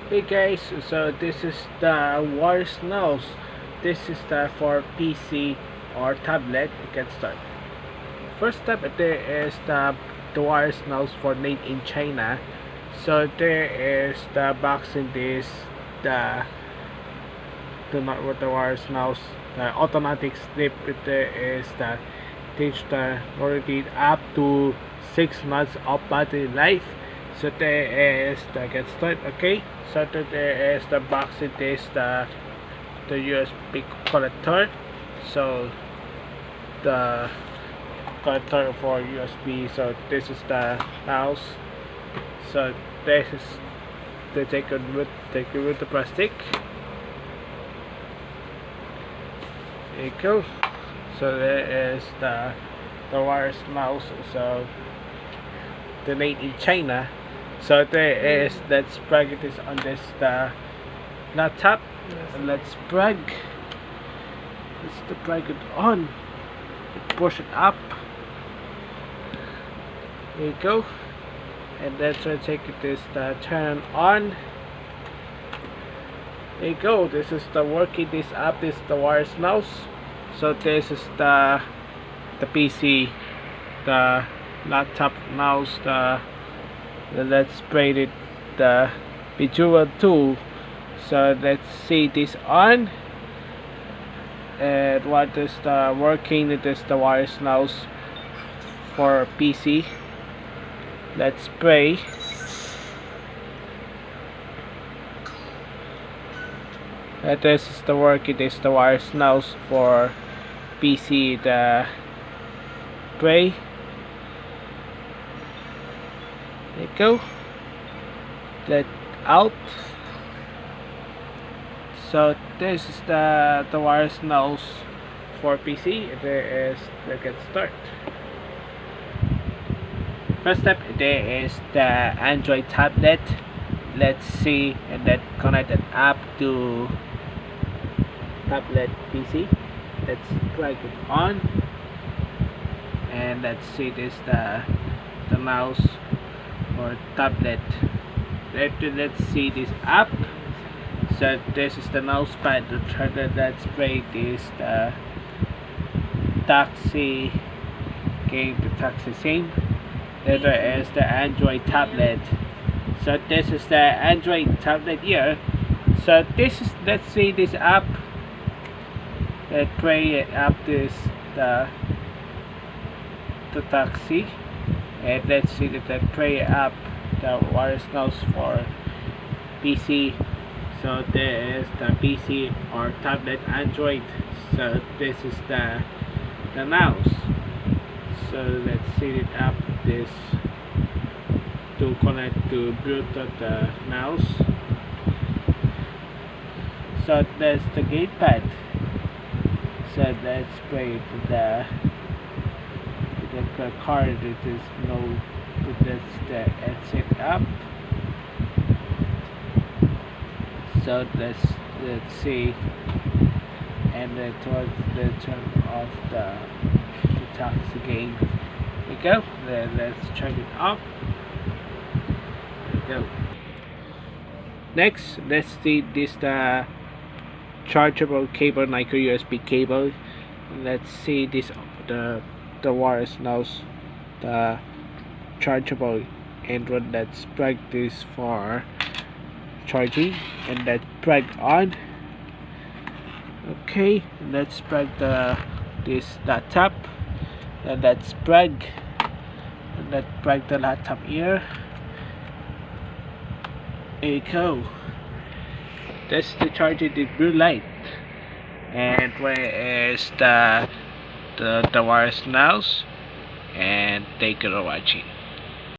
Hey guys, so this is the wireless mouse. This is the for PC or tablet. You can start. First step there is the wireless mouse for made in China. So there is the box in this the not with the wireless mouse. The automatic slip there is the digital already up to 6 months of battery life. So there is the get started. Okay, so there is the box. It is the USB connector. So the connector for USB. So this is the mouse. So this is the take it with the plastic. There you go. So there is the wireless mouse. So the made in China. So there is, let's plug it is on this the laptop. Yes. Let's plug it on. Push it up. There you go. And then try to take it this the turn on. There you go. This is the working this app. This is the wireless mouse. So this is the PC, the laptop mouse, let's spray it the visual tool. So let's see this on, and what is the working. It is the wireless mouse for PC. Let's spray. And this is the work. It is the wireless mouse for PC. The spray. There you go. Let out. So this is the wireless mouse for PC. There is the get start. First step there is the Android tablet. Let's see, and then connect an app to tablet PC. Let's plug it on, and let's see this the mouse or tablet. Let's see this app. So this is the mouse pad. Let's play this the taxi game, the taxi scene. There is the Android tablet. So this is the Android tablet here. So this is, let's see this app. Let's play it up this the taxi. And let's see that the play app, the wireless mouse for PC. So there is the PC or tablet Android. So this is the mouse. So let's see it up this to connect to Bluetooth the mouse. So that's the gamepad. So let's play the card. It is no, that's the headset up. So let's see, and then towards the turn off the taxi game. There we go. Then let's turn it off. There we go. Next, let's see this the chargeable cable, micro USB cable. Let's see this the wireless mouse, the chargeable Android. Let's plug this for charging, and let's plug on. Okay, let's plug this laptop, and let's plug the laptop here. There you go. That's the charging the blue light. And where is the wireless mouse? And thank you for watching.